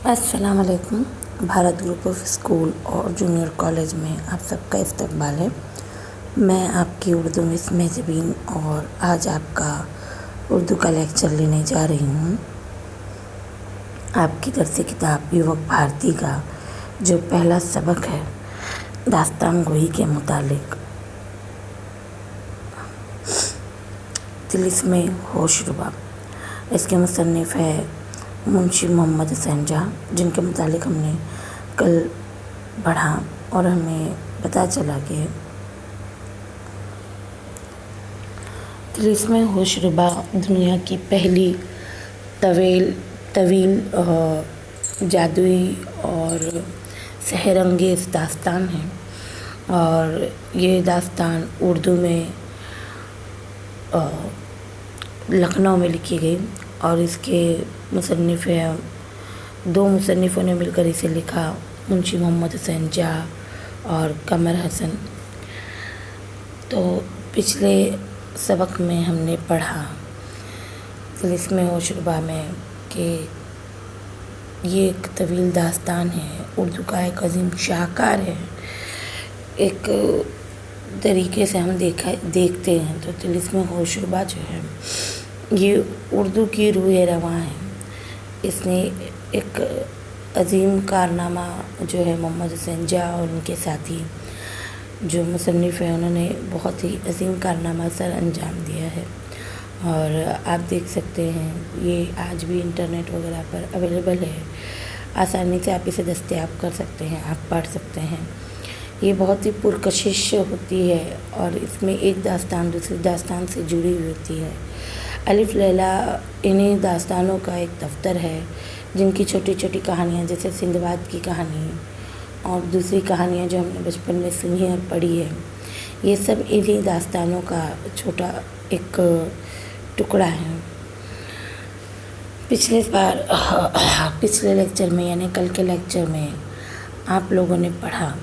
السلام علیکم۔ Bharat group of school اور جونیئر کالج میں آپ سب کا استقبال ہے۔ میں آپ کی اردو مس مہجبین اور آج آپ کا اردو کا لیکچر لینے جا رہی ہوں۔ آپ کی درس کتاب یوک بھارتی کا جو پہلا سبق ہے داستان گوئی کے متعلق۔ طلسم ہوش ربا، اس کے مصنف ہے منشی محمد حسین جاں، جن کے متعلق ہم نے کل پڑھا اور ہمیں پتہ چلا کہ طلسم ہوش ربا دنیا کی پہلی طویل جادوئی اور سحر انگیز داستان ہے، اور یہ داستان اردو میں لکھنؤ میں لکھی گئی، اور اس کے مصنف دو مصنفوں نے مل کر اسے لکھا، منشی محمد حسین جاں اور قمر حسن۔ تو پچھلے سبق میں ہم نے پڑھا طلسم ہوش ربا میں کہ یہ ایک طویل داستان ہے، اردو کا ایک عظیم شاہکار ہے۔ ایک طریقے سے ہم دیکھتے ہیں تو طلسم ہوش ربا جو ہے یہ اردو کی روح رواں ہے۔ اس نے ایک عظیم کارنامہ جو ہے محمد حسین جاں اور ان کے ساتھی جو مصنف ہیں انہوں نے بہت ہی عظیم کارنامہ سر انجام دیا ہے، اور آپ دیکھ سکتے ہیں یہ آج بھی انٹرنیٹ وغیرہ پر اویلیبل ہے، آسانی سے آپ اسے دستیاب کر سکتے ہیں، آپ پڑھ سکتے ہیں۔ یہ بہت ہی پرکشش ہوتی ہے اور اس میں ایک داستان دوسری داستان سے جڑی ہوئی ہوتی ہے۔ الف لیلا انہی داستانوں کا ایک دفتر ہے جن کی چھوٹی چھوٹی کہانیاں جیسے سندباد کی کہانی اور دوسری کہانیاں جو ہم نے بچپن میں سنی اور پڑھی ہے، یہ سب انہی داستانوں کا چھوٹا ایک ٹکڑا ہے۔ پچھلے لیکچر میں یعنی کل کے لیکچر میں آپ لوگوں نے پڑھا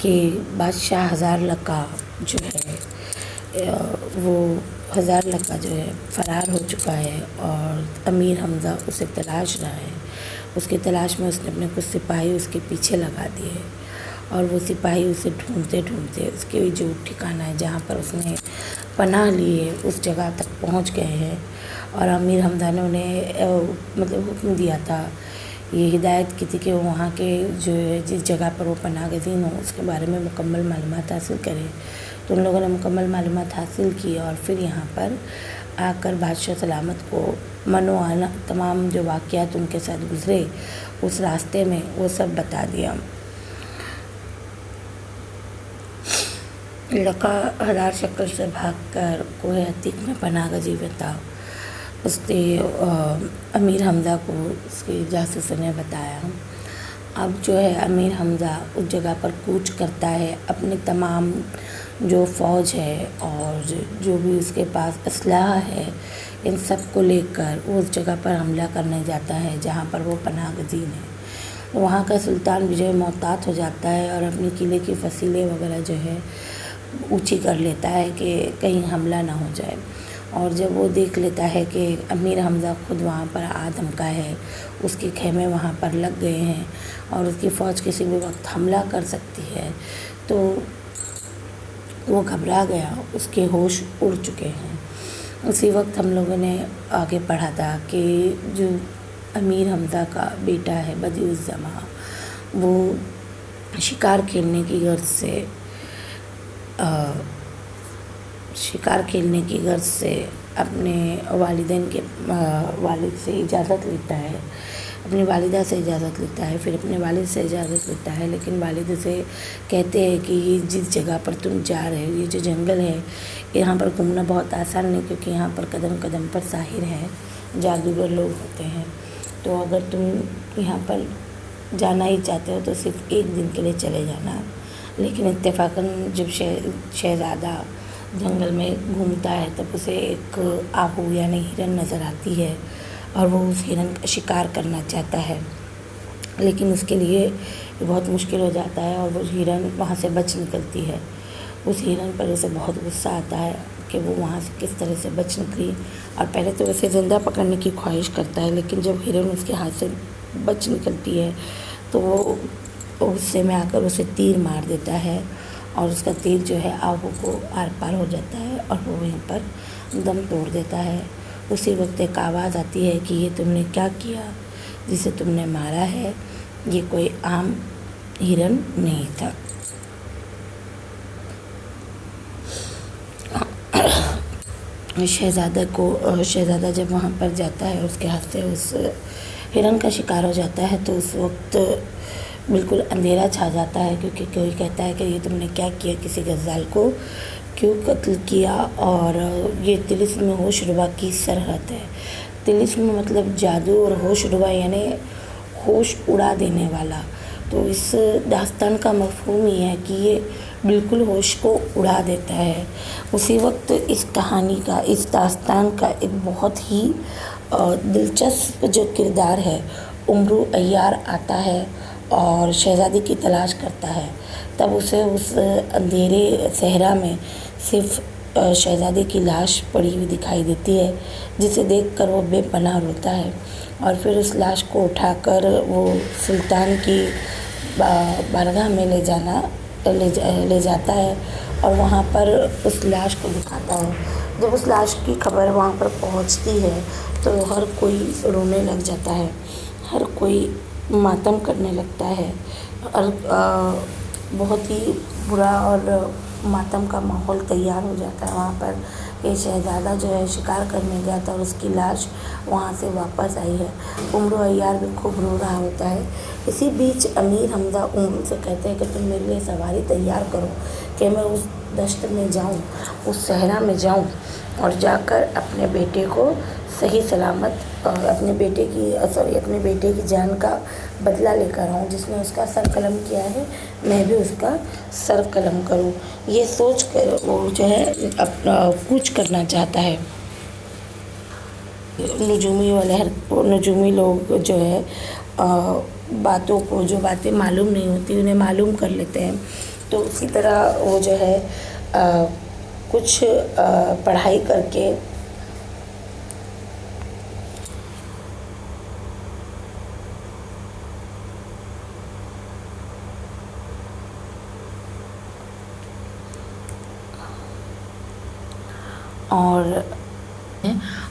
کہ بادشاہ ہزار لکا جو ہے وہ ہزار لکا جو ہے فرار ہو چکا ہے، اور امیر حمزہ اسے تلاش رہا ہے۔ اس کی تلاش میں اس نے اپنے کچھ سپاہی اس کے پیچھے لگا دیے، اور وہ سپاہی اسے ڈھونڈتے ڈھونڈتے اس کے جو ٹھکانہ ہے جہاں پر اس نے پناہ لی ہے اس جگہ تک پہنچ گئے ہیں، اور امیر حمزہ نے انہیں حکم دیا تھا، یہ ہدایت کی تھی کہ وہ وہاں کے جو ہے جس جگہ پر وہ پناہ گزین ہوں اس کے بارے میں مکمل معلومات حاصل کرے۔ تو ان لوگوں نے مکمل معلومات حاصل کی اور پھر یہاں پر آ کر بادشاہ سلامت کو تمام جو واقعات ان کے ساتھ گزرے اس راستے میں وہ سب بتا دیا۔ لکا ہزار شکل سے بھاگ کر کوہ عتیق میں پناہ گزین تھا۔ اس نے امیر حمزہ کو اس کے جاسوسوں نے بتایا۔ اب جو ہے امیر حمزہ اس جگہ پر کوچ کرتا ہے، اپنی تمام جو فوج ہے اور جو بھی اس کے پاس اسلحہ ہے ان سب کو لے کر وہ اس جگہ پر حملہ کرنے جاتا ہے جہاں پر وہ پناہ گزین ہے۔ وہاں کا سلطان بھی جو ہے محتاط ہو جاتا ہے اور اپنی قلعے کی فصیلیں وغیرہ جو ہے اونچی کر لیتا ہے کہ کہیں حملہ نہ ہو جائے، اور جب وہ دیکھ لیتا ہے کہ امیر حمزہ خود وہاں پر آ دھمکا ہے، اس کے خیمے وہاں پر لگ گئے ہیں اور اس کی فوج کسی بھی وقت حملہ کر سکتی ہے، تو وہ گھبرا گیا، اس کے ہوش اڑ چکے ہیں۔ اسی وقت ہم لوگوں نے آگے پڑھا تھا کہ جو امیر حمزہ کا بیٹا ہے بدیع الزماں، وہ شکار کھیلنے کی غرض سے اپنے والد سے اجازت لیتا ہے، اپنی والدہ سے اجازت لیتا ہے، پھر اپنے والد سے اجازت لیتا ہے، لیکن والد اسے کہتے ہیں کہ یہ جس جگہ پر تم جا رہے ہو، یہ جو جنگل ہے یہاں پر گھومنا بہت آسان نہیں، کیونکہ یہاں پر قدم قدم پر ساحر ہیں، جادوگر لوگ ہوتے ہیں، تو اگر تم یہاں پر جانا ہی چاہتے ہو تو صرف ایک دن کے لیے چلے جانا۔ لیکن اتفاقاً جب شہزادہ جنگل میں گھومتا ہے تب اسے ایک آہو یعنی ہرن نظر آتی ہے، اور وہ اس ہرن کا شکار کرنا چاہتا ہے، لیکن اس کے لیے یہ بہت مشکل ہو جاتا ہے اور وہ ہرن وہاں سے بچ نکلتی ہے۔ اس ہرن پر اسے بہت غصہ آتا ہے کہ وہ وہاں سے کس طرح سے بچ نکلی، اور پہلے تو اسے زندہ پکڑنے کی خواہش کرتا ہے، لیکن جب ہرن اس کے ہاتھ سے بچ نکلتی ہے تو وہ غصے میں آ کر اسے تیر مار دیتا ہے، اور اس کا تیر جو ہے آہو کو آر پار ہو جاتا ہے اور وہ وہیں پر دم توڑ دیتا ہے۔ اسی وقت ایک آواز آتی ہے کہ یہ تم نے کیا کیا، جسے تم نے مارا ہے یہ کوئی عام ہرن نہیں تھا۔ شہزادہ جب وہاں پر جاتا ہے اس کے ہاتھ سے اس ہرن کا شکار ہو جاتا ہے تو اس وقت بالکل اندھیرا چھا جاتا ہے، کیونکہ کوئی کہتا ہے کہ یہ تم نے کیا کیا، کسی غزال کو کیوں قتل کیا، اور یہ طلسم ہوش ربا کی سرحد ہے۔ طلسم مطلب جادو، اور ہوش ربا یعنی ہوش اڑا دینے والا۔ تو اس داستان کا مفہوم یہ ہے کہ یہ بالکل ہوش کو اڑا دیتا ہے۔ اسی وقت اس کہانی کا، اس داستان کا ایک بہت ہی دلچسپ جو کردار ہے، امرو عیار آتا ہے اور شہزادی کی تلاش کرتا ہے۔ تب اسے اس اندھیرے صحرا میں صرف شہزادی کی لاش پڑی ہوئی دکھائی دیتی ہے، جسے دیکھ کر وہ بے پناہ روتا ہے، اور پھر اس لاش کو اٹھا کر وہ سلطان کی بارگاہ میں لے جاتا ہے، اور وہاں پر اس لاش کو دکھاتا ہے۔ جب اس لاش کی خبر وہاں پر پہنچتی ہے تو ہر کوئی رونے لگ جاتا ہے، ہر کوئی ماتم کرنے لگتا ہے، اور بہت ہی برا اور ماتم کا ماحول تیار ہو جاتا ہے وہاں پر۔ یہ شہزادہ جو ہے شکار کرنے گیا تھا اور اس کی لاش وہاں سے واپس آئی ہے۔ امرو عیار بھی خوب رو رہا ہوتا ہے۔ اسی بیچ امیر حمزہ امرو سے کہتے ہیں کہ تم میرے لیے سواری تیار کرو کہ میں اس دشت میں جاؤں، اس صحرا میں جاؤں، اور جا کر اپنے بیٹے کو صحیح سلامت اپنے بیٹے کی جان کا بدلہ لے کر آؤں۔ جس نے اس کا سر قلم کیا ہے میں بھی اس کا سر قلم کروں۔ یہ سوچ کر وہ جو ہے اپنا کوچ کرنا چاہتا ہے۔ نجومی لوگ جو ہے باتوں کو، جو باتیں معلوم نہیں ہوتی انہیں معلوم کر لیتے ہیں، تو اسی طرح وہ جو ہے کچھ پڑھائی کر کے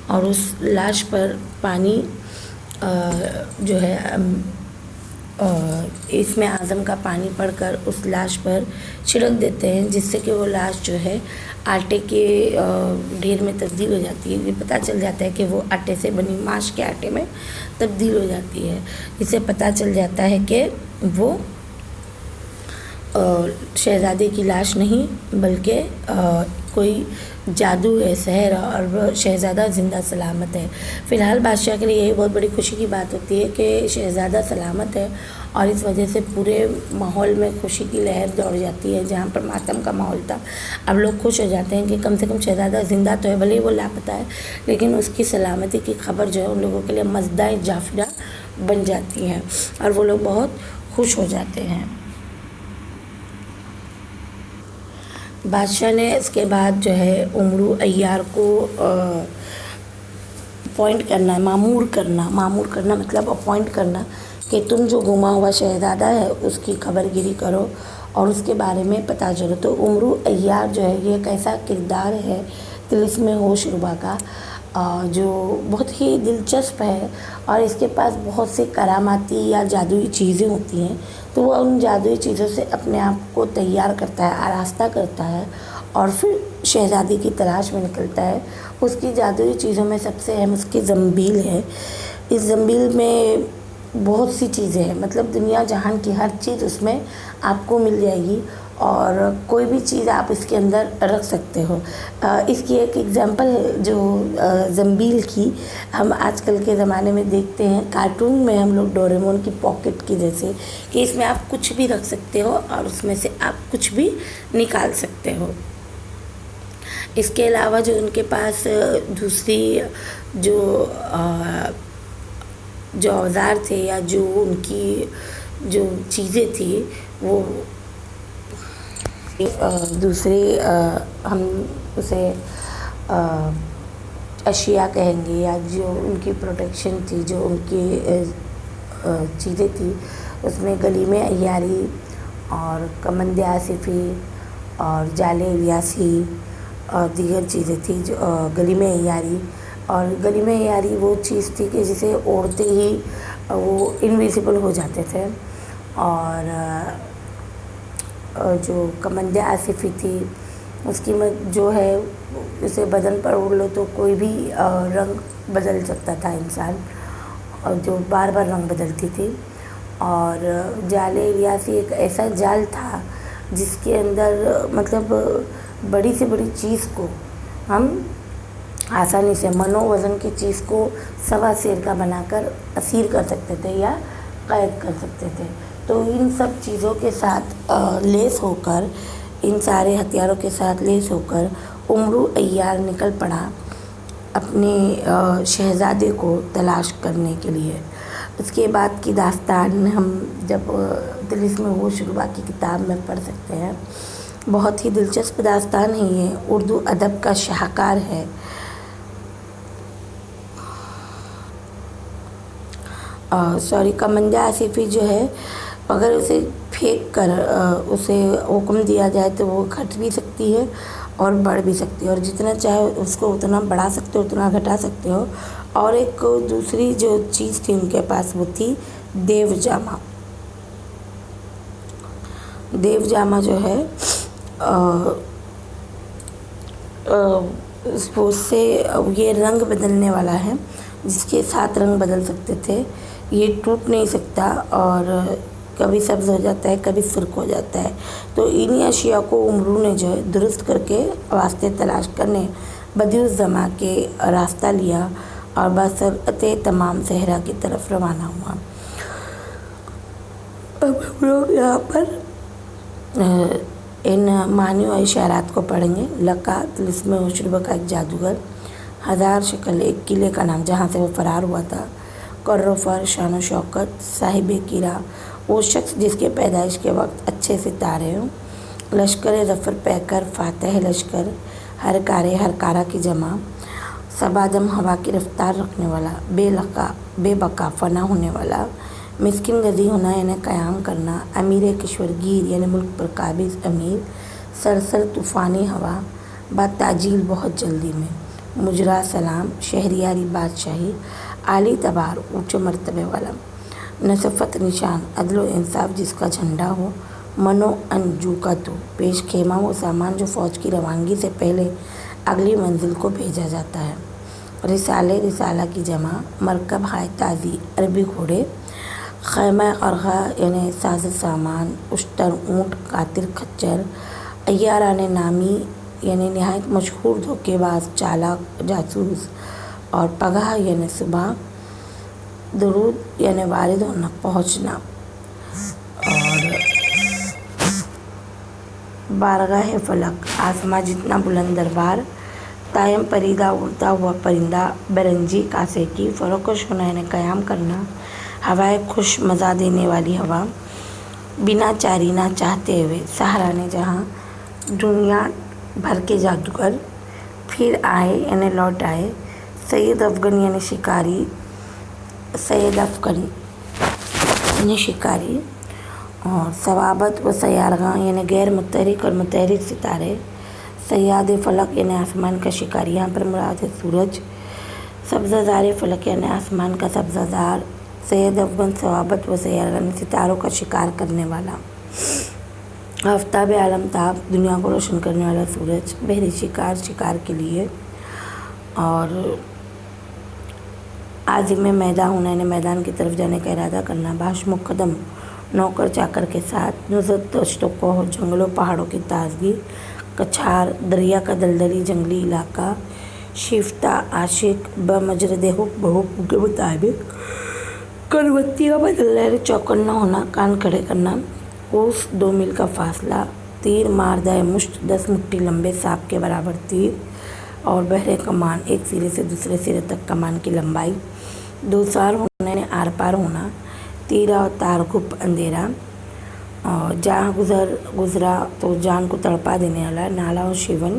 اور اس لاش پر پانی جو ہے اس میں اعظم کا پانی پڑھ کر اس لاش پر چھڑک دیتے ہیں، جس سے کہ وہ لاش جو ہے آٹے کے ڈھیر میں تبدیل ہو جاتی ہے۔ یہ پتہ چل جاتا ہے کہ وہ آٹے سے بنی ماش کے آٹے میں تبدیل ہو جاتی ہے۔ اسے پتہ چل جاتا ہے کہ وہ شہزادے کی لاش نہیں بلکہ کوئی جادو ہے، سحر، اور وہ شہزادہ زندہ سلامت ہے۔ فی الحال بادشاہ کے لیے یہی بہت بڑی خوشی کی بات ہوتی ہے کہ شہزادہ سلامت ہے، اور اس وجہ سے پورے ماحول میں خوشی کی لہر دوڑ جاتی ہے۔ جہاں پر ماتم کا ماحول تھا اب لوگ خوش ہو جاتے ہیں کہ کم سے کم شہزادہ زندہ تو ہے، بھلے وہ لاپتہ ہے لیکن اس کی سلامتی کی خبر جو ہے ان لوگوں کے لیے مزدہ جعفرہ بن جاتی ہے، اور وہ لوگ بہت خوش ہو جاتے ہیں۔ بادشاہ نے اس کے بعد جو ہے امرو عیار کو مامور کرنا مطلب اپوائنٹ کرنا کہ تم جو گما ہوا شہزادہ ہے اس کی خبر گیری کرو اور اس کے بارے میں پتہ چلو۔ تو امرو عیار جو ہے یہ ایک ایسا کردار ہے طلسم ہوش ربا کا جو بہت ہی دلچسپ ہے، اور اس کے پاس بہت سی کراماتی یا جادوئی چیزیں ہوتی ہیں، تو وہ ان جادوئی چیزوں سے اپنے آپ کو تیار کرتا ہے، آراستہ کرتا ہے، اور پھر شہزادی کی تلاش میں نکلتا ہے۔ اس کی جادوئی چیزوں میں سب سے اہم اس کی زنبیل ہے۔ اس زنبیل میں بہت سی چیزیں ہیں، مطلب دنیا جہان کی ہر چیز اس میں آپ کو مل جائے گی، اور کوئی بھی چیز آپ اس کے اندر رکھ سکتے ہو۔ اس کی ایک ایگزامپل ہے جو زنبیل کی ہم آج کل کے زمانے میں دیکھتے ہیں کارٹون میں، ہم لوگ ڈوریمون کی پاکٹ کی جیسے، کہ اس میں آپ کچھ بھی رکھ سکتے ہو اور اس میں سے آپ کچھ بھی نکال سکتے ہو۔ اس کے علاوہ جو ان کے پاس دوسری جو اوزار تھے یا جو ان کی جو چیزیں تھیں وہ دوسری ہم اسے اشیاء کہیں گے یا جو ان کی پروٹیکشن تھی، جو ان کی چیزیں تھیں، اس میں گلیم عیاری اور کمند آصفی اور جال الیاسی اور دیگر چیزیں تھیں جو گلیم عیاری. اور گلیم عیاری وہ چیز تھی کہ جسے اوڑھتے ہی وہ انویزیبل ہو جاتے تھے. اور جو کمند آصفی تھی اس کی جو ہے اسے بدن پر اوڑھ لو تو کوئی بھی رنگ بدل سکتا تھا انسان، اور جو بار بار رنگ بدلتی تھی. اور جال الیاسی ایک ایسا جال تھا جس کے اندر مطلب بڑی سے بڑی چیز کو ہم آسانی سے منو وزن کی چیز کو سوا سیر کا بنا کر اسیر کر سکتے تھے یا قید کر سکتے تھے. تو ان سب چیزوں کے ساتھ لیس ہو کر، ان سارے ہتھیاروں کے ساتھ لیس ہو کر امرو عیار نکل پڑا اپنے شہزادے کو تلاش کرنے کے لیے. اس کے بعد کی داستان ہم جب طلسم ہوش ربا کی کتاب میں پڑھ سکتے ہیں. بہت ہی دلچسپ داستان ہے یہ، اردو ادب کا شاہکار ہے. کمند آصفی جو ہے اگر اسے پھینک کر اسے حکم دیا جائے تو وہ گھٹ بھی سکتی ہے اور بڑھ بھی سکتی ہے، اور جتنا چاہے اس کو اتنا بڑھا سکتے ہو اتنا گھٹا سکتے ہو. اور ایک دوسری جو چیز تھی ان کے پاس وہ تھی دیو جامہ. دیو جامہ جو ہے اس سے یہ رنگ بدلنے والا ہے، جس کے 7 رنگ بدل سکتے تھے. یہ ٹوٹ نہیں سکتا اور کبھی سبز ہو جاتا ہے کبھی سرخ ہو جاتا ہے. تو انہی اشیاء کو امرو نے جو ہے درست کر کے واسطے تلاش کرنے بدیع الزماں کے راستہ لیا اور بسرعت تمام صحرا کی طرف روانہ ہوا. اب ہم لوگ یہاں پر ان معنی و اشارات کو پڑھیں گے. لقا طلسم ہوش ربا کا ایک جادوگر، 1000 شکل ایک قلعے کا نام جہاں سے وہ فرار ہوا تھا. کر و فر، شان و شوکت، صاحب کرا، وہ شخص جس کے پیدائش کے وقت اچھے ستارے ہوں. لشکر ظفر پیکر، فاتح لشکر، ہر کارے ہر کارا کی جمع، سبادم ہوا کی رفتار رکھنے والا، بے بقا فنا ہونے والا، مسکن گزی ہونا یعنی قیام کرنا، امیر کشور گیر یعنی ملک پر قابض امیر، سرسر طوفانی ہوا، بتاجیل بہت جلدی میں، مجرا سلام شہریاری بادشاہی، عالی تبار اونچے مرتبے والا، نصفت نشان عدل و انصاف جس کا جھنڈا ہو، منو انجو کا تو پیش خیمہ وہ سامان جو فوج کی روانگی سے پہلے اگلی منزل کو بھیجا جاتا ہے. رسالے رسالہ کی جمع، مرکب ہائے تازی عربی گھوڑے، خیمہ قرغہ یعنی ساز سامان، اشتر اونٹ، قاطر خچر، عیاران نامی یعنی نہایت مشہور دھوکے باز چالاک جاسوس، اور پگاہ یعنی صبح، درود یعنی وارد ہونا پہنچنا، اور بارگاہ فلک آسماں جتنا بلند دربار، تائم پریدہ اڑتا ہوا پرندہ، برنجی کاسے کی، فروکش ہونا یعنی قیام کرنا، ہوائے خوش مزہ دینے والی ہوا، بنا چاری نہ چاہتے ہوئے، سہرانے جہاں، دنیا بھر کے جادوگر، پھر آئے یعنی لوٹ آئے، سید افغن یعنی شکاری، سید افغن یعنی شکاری، اور ثوابت و سیارگاں یعنی غیر متحرک اور متحرک ستارے، سیاد فلک یعنی آسمان کا شکاری، یہاں پر مراد ہے سورج، سبزہ زار فلک یعنی آسمان کا سبزہ زار، سید افغن ثوابت و سیارگاں یعنی ستاروں کا شکار کرنے والا، آفتاب عالم تاب دنیا کو روشن کرنے والا سورج، بحری شکار شکار کے لیے، اور عازم میدان ہونا یعنی میدان کی طرف جانے کا ارادہ کرنا، باش مقدم نوکر چاکر کے ساتھ، نزد دشت و کوہ جنگلوں پہاڑوں کی تازگی، کچھار دریا کا دلدلی جنگلی علاقہ، شیفتہ عاشق بمجرد حکم کے مطابق، کروتیاں بدلنا یعنی چوکنا ہونا کان کھڑے کرنا، کوس 2 میل کا فاصلہ، تیر ماردہ مشت 10 مٹھی لمبے سانپ کے برابر تیر، اور بحر کمان ایک سرے سے دوسرے سرے تک کمان کی لمبائی، دوسار ہونا یعنی آر پار ہونا، تیرا اور تار گھپ اندھیرا، اور جہاں گزرا تو جان کو تڑپا دینے والا، نالا و شیون